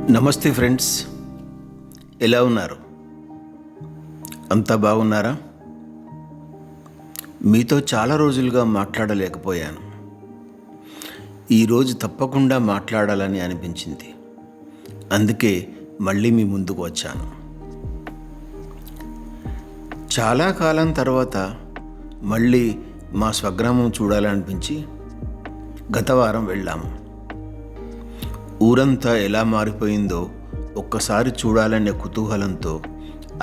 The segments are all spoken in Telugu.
నమస్తే ఫ్రెండ్స్, ఎలా ఉన్నారు? అంతా బాగున్నారా? మీతో చాలా రోజులుగా మాట్లాడలేకపోయాను. ఈరోజు తప్పకుండా మాట్లాడాలని అనిపించింది. అందుకే మళ్ళీ మీ ముందుకు వచ్చాను. చాలా కాలం తర్వాత మళ్ళీ మా స్వగ్రామం చూడాలనిపించి గత వారం వెళ్ళాము. ఊరంతా ఎలా మారిపోయిందో ఒక్కసారి చూడాలనే కుతూహలంతో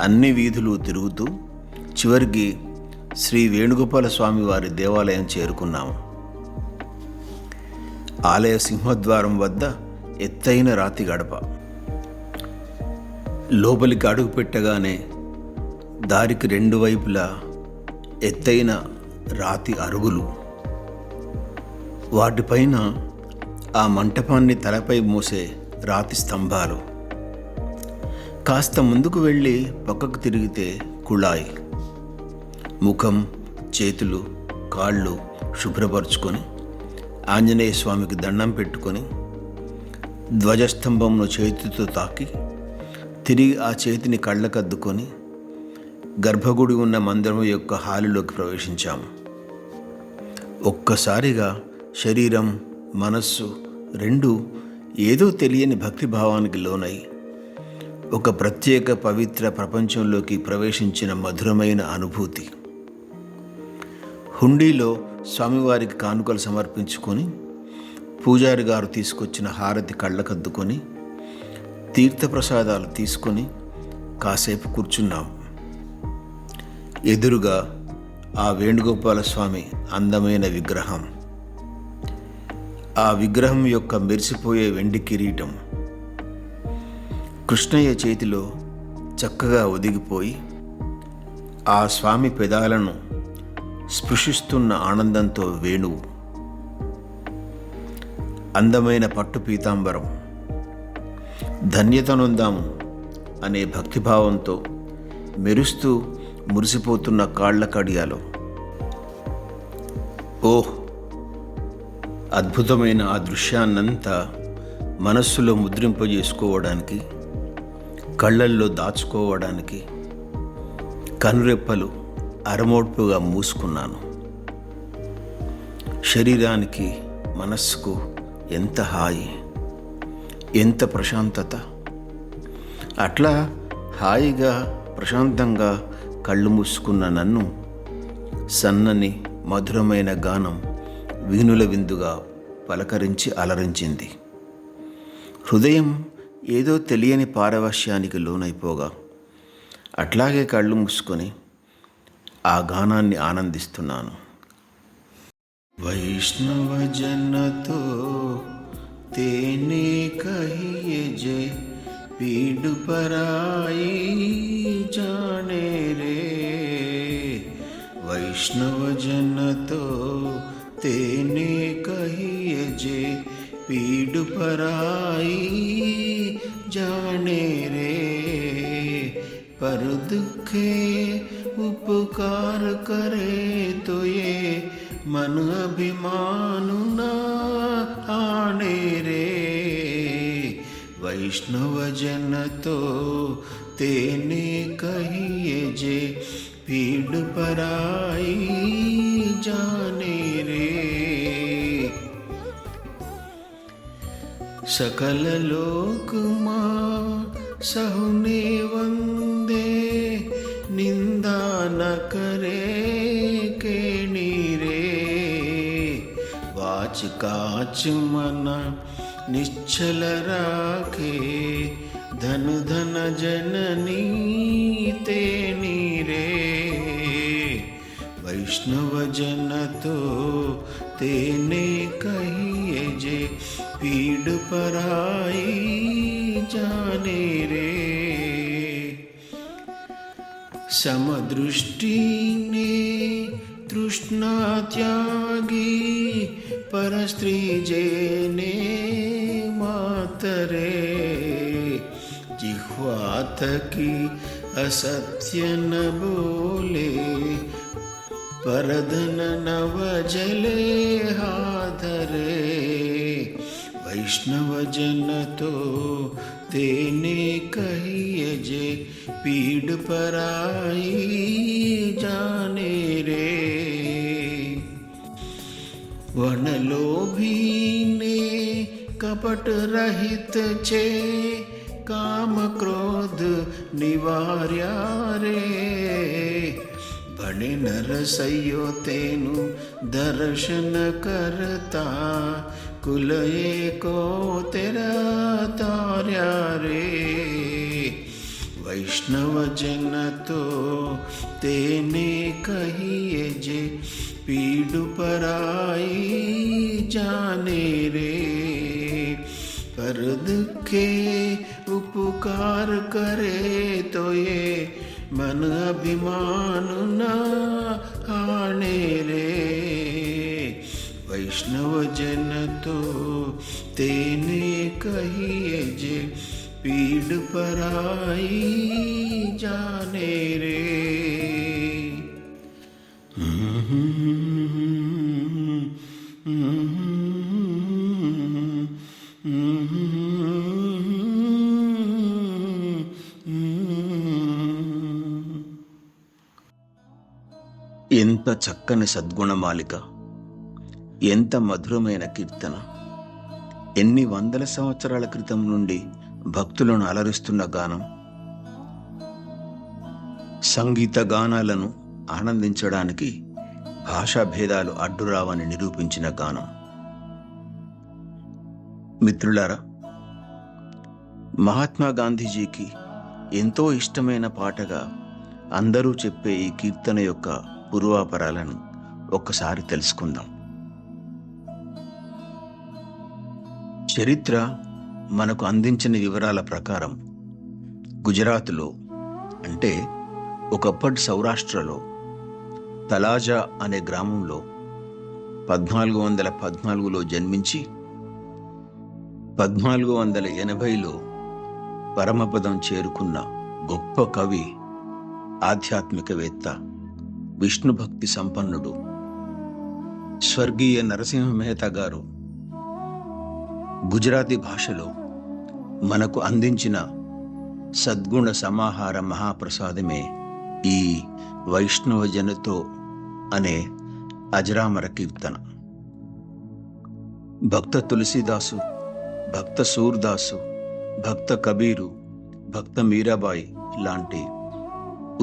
అన్ని వీధులు తిరుగుతూ చివరికి శ్రీ వేణుగోపాల స్వామి వారి దేవాలయం చేరుకున్నాము. ఆలయ సింహద్వారం వద్ద ఎత్తైన రాతి గడప. లోపలికి అడుగు పెట్టగానే దారికి రెండు వైపులా ఎత్తైన రాతి అరుగులు, వాటిపైన ఆ మంటపాన్ని తలపై మోసే రాతి స్తంభాలు. కాస్త ముందుకు వెళ్ళి పక్కకు తిరిగితే కుళాయి. ముఖం, చేతులు, కాళ్ళు శుభ్రపరుచుకొని ఆంజనేయ స్వామికి దండం పెట్టుకొని ధ్వజస్తంభంను చేతితో తాకి తిరిగి ఆ చేతిని కళ్ళకద్దుకొని గర్భగుడి ఉన్న మందిరం యొక్క హాలులోకి ప్రవేశించాము. ఒక్కసారిగా శరీరం, మనస్సు రెండు ఏదో తెలియని భక్తిభావానికి లోనై ఒక ప్రత్యేక పవిత్ర ప్రపంచంలోకి ప్రవేశించిన మధురమైన అనుభూతి. హుండీలో స్వామివారికి కానుకలు సమర్పించుకొని పూజారి గారు తీసుకొచ్చిన హారతి కళ్ళకద్దుకొని తీర్థప్రసాదాలు తీసుకొని కాసేపు కూర్చున్నాము. ఎదురుగా ఆ వేణుగోపాల స్వామి అందమైన విగ్రహం. ఆ విగ్రహం యొక్క మెరిసిపోయే వెండి కిరీటం కృష్ణయ్య చేతిలో చక్కగా ఒదిగిపోయి ఆ స్వామి పెదాలను స్పృశిస్తున్న ఆనందంతో వేణువు. అందమైన పట్టు పీతాంబరం. ధన్యతనొందాము అనే భక్తిభావంతో మెరుస్తూ మురిసిపోతున్న కాళ్ల కడియాలో. ఓహ్, అద్భుతమైన ఆ దృశ్యాన్నంతా మనస్సులో ముద్రింపజేసుకోవడానికి, కళ్ళల్లో దాచుకోవడానికి కనురెప్పలు అరమోడ్పుగా మూసుకున్నాను. శరీరానికి, మనస్సుకు ఎంత హాయి, ఎంత ప్రశాంతత. అట్లా హాయిగా ప్రశాంతంగా కళ్ళు మూసుకున్న నన్ను సన్నని మధురమైన గానం వీణుల విందుగా పలకరించి అలరించింది. హృదయం ఏదో తెలియని పారవశ్యానికి లోనైపోగా అట్లాగే కళ్ళు మూసుకొని ఆ గానాన్ని ఆనందిస్తున్నాను. వైష్ణవ జనతో తేనే కహియే జే పీడు పరాయి జానే రే. వైష్ణవ జనతో तेने कहिए जे पीड़ पराई जाने रे. पर दुखे उपकार करे तो ये मन अभिमान न आने रे. वैष्णव जन तो तेने कहिए जे पीड़ पराई जाने रे. सकल लोक मां सहुने वंदे निंदा न करे के नीरे. वाच काच मन निश्चल राखे धन धन जननी ते नीरे. वैष्णव जन तो तेने कहिए जे पीड़ पराई जाने रे. समदृष्टि ने तृष्णा त्यागी पर स्त्री जेने मातरे. जिह्वात की असत्य न बोले परधन नव जले हाधरे. वैष्णव जन तो तेने कहिए जे पीड़ पराई जाने रे। वनलोभी ने कपट रहित छे काम क्रोध निवार्या रे। भणे नरसैयो तेनु दर्शन करता कुल एको तेरा तार्या रे। वैष्णव जन तो तेने कहिए जे पीड़ पराई जाने रे। पर दुखे उपकार करे तो ये मन अभिमान न हाने रे। वैष्णव जन तो तेने कहिए जे पीड़ पराई जाने रे। ఎంత చక్కని సద్గుణమాలిక, ఎంత మధురమైన కీర్తన! ఎన్ని వందల సంవత్సరాల క్రితం నుండి భక్తులను అలరిస్తున్న గానం. సంగీత గానాలను ఆనందించడానికి భాషా భేదాలు అడ్డురావని నిరూపించిన గానం. మిత్రులారా, మహాత్మా గాంధీజీకి ఎంతో ఇష్టమైన పాటగా అందరూ చెప్పే ఈ కీర్తన యొక్క పూర్వాపరాలను ఒక్కసారి తెలుసుకుందాం. చరిత్ర మనకు అందించిన వివరాల ప్రకారం గుజరాత్లో, అంటే ఒకప్పటి సౌరాష్ట్రలో తలాజా అనే గ్రామంలో 1414లో జన్మించి 1480లో పరమపదం చేరుకున్న గొప్ప కవి, ఆధ్యాత్మికవేత్త, విష్ణుభక్తి సంపన్నుడు స్వర్గీయ నరసింహ మెహతా గారు గుజరాతీ భాషలో మనకు అందించిన సద్గుణ సమాహార మహాప్రసాదమే ఈ వైష్ణవ జనతో అనే అజరామర కీర్తన. భక్త తులసీదాసు, భక్త సూర్దాసు, భక్త కబీరు, భక్త మీరాబాయి లాంటి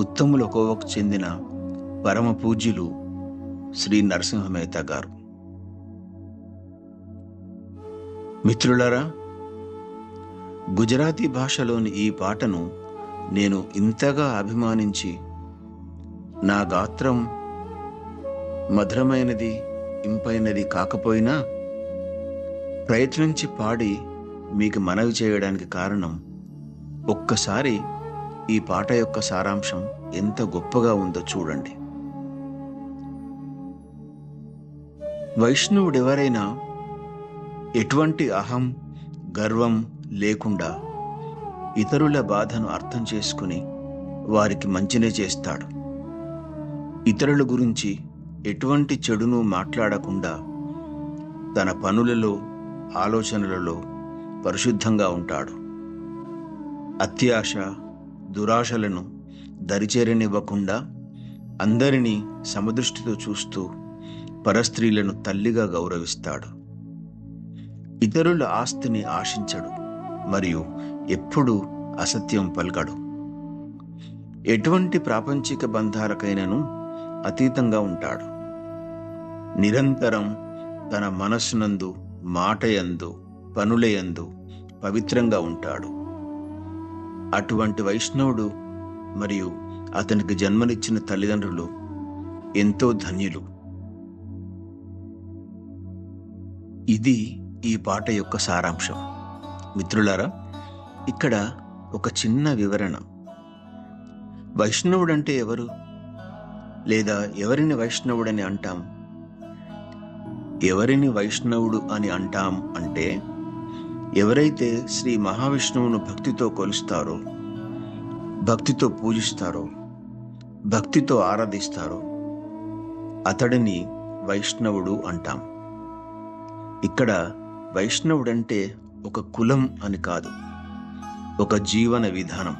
ఉత్తముల కోవకు చెందిన పరమ పూజ్యులు శ్రీ నరసింహ మెహతా గారు. మిత్రులారా, గుజరాతీ భాషలోని ఈ పాటను నేను ఇంతగా అభిమానించి, నా గాత్రం మధురమైనది, ఇంపైనది కాకపోయినా ప్రయత్నించి పాడి మీకు మనవి చేయడానికి కారణం, ఒక్కసారి ఈ పాట యొక్క సారాంశం ఎంత గొప్పగా ఉందో చూడండి. వైష్ణవుడెవరైనా ఎటువంటి అహం, గర్వం లేకుండా ఇతరుల బాధను అర్థం చేసుకుని వారికి మంచినే చేస్తాడు. ఇతరుల గురించి ఎటువంటి చెడును మాట్లాడకుండా తన పనులలో, ఆలోచనలలో పరిశుద్ధంగా ఉంటాడు. అత్యాశ, దురాశలను దరిచేరనివ్వకుండా అందరినీ సమదృష్టితో చూస్తూ పరస్త్రీలను తల్లిగా గౌరవిస్తాడు. ఇతరుల ఆస్తిని ఆశించడు మరియు ఎప్పుడూ అసత్యం పలకడు. ఎటువంటి ప్రాపంచిక బంధాలకైనను అతీతంగా ఉంటాడు. నిరంతరం తన మనస్సునందు, మాటయందు, పనులయందు పవిత్రంగా ఉంటాడు. అటువంటి వైష్ణవుడు మరియు అతనికి జన్మనిచ్చిన తల్లిదండ్రులు ఎంతో ధన్యులు. ఇది ఈ పాట యొక్క సారాంశం. మిత్రులారా, ఇక్కడ ఒక చిన్న వివరణ. వైష్ణవుడంటే ఎవరు, లేదా ఎవరిని వైష్ణవుడని అంటాం? ఎవరిని వైష్ణవుడు అని అంటాం అంటే, ఎవరైతే శ్రీ మహావిష్ణువును భక్తితో కొలుస్తారో, భక్తితో పూజిస్తారో, భక్తితో ఆరాధిస్తారో అతడిని వైష్ణవుడు అంటాం. ఇక్కడ వైష్ణవుడంటే ఒక కులం అని కాదు, ఒక జీవన విధానం.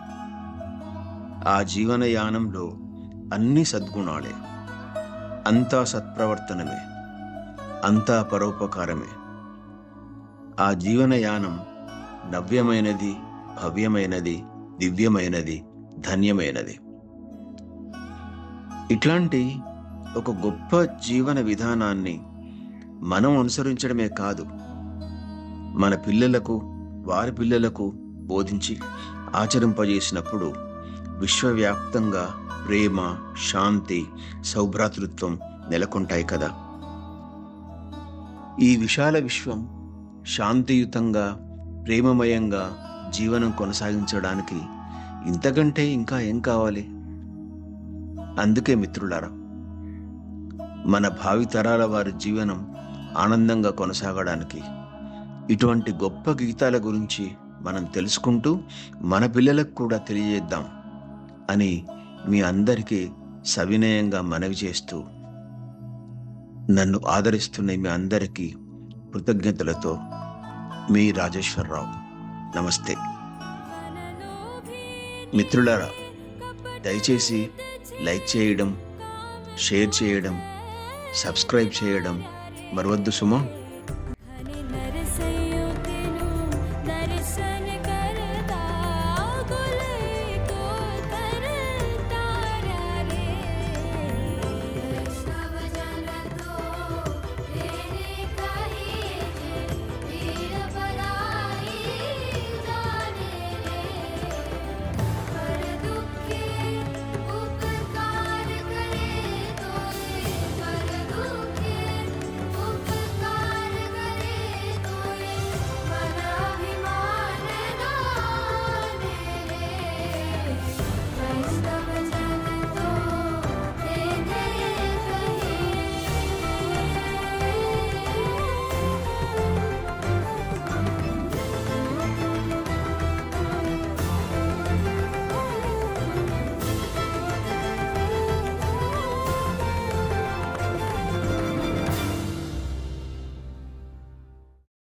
ఆ జీవన యానంలో అన్ని సద్గుణాలే, అంతా సత్ప్రవర్తనమే, అంతా పరోపకారమే. ఆ జీవనయానం నవ్యమైనది, భవ్యమైనది, దివ్యమైనది, ధన్యమైనది. ఇట్లాంటి ఒక గొప్ప జీవన విధానాన్ని మనం అనుసరించడమే కాదు, మన పిల్లలకు, వారి పిల్లలకు బోధించి ఆచరింపజేసినప్పుడు విశ్వవ్యాప్తంగా ప్రేమ, శాంతి, సౌభ్రాతృత్వం నెలకొంటాయి కదా. ఈ విశాల విశ్వం శాంతియుతంగా, ప్రేమమయంగా జీవనం కొనసాగించడానికి ఇంతకంటే ఇంకా ఏం కావాలి? అందుకే మిత్రులారా, మన భావితరాల వారి జీవనం ఆనందంగా కొనసాగడానికి ఇటువంటి గొప్ప గీతాల గురించి మనం తెలుసుకుంటూ మన పిల్లలకు కూడా తెలియజేద్దాం అని మీ అందరికీ సవినయంగా మనవి చేస్తూ, నన్ను ఆదరిస్తున్న మీ అందరికీ కృతజ్ఞతలతో మీ రాజేశ్వరరావు. నమస్తే మిత్రులారా, దయచేసి లైక్ చేయడం, షేర్ చేయడం, సబ్స్క్రైబ్ చేయడం మరవద్దు సుమా.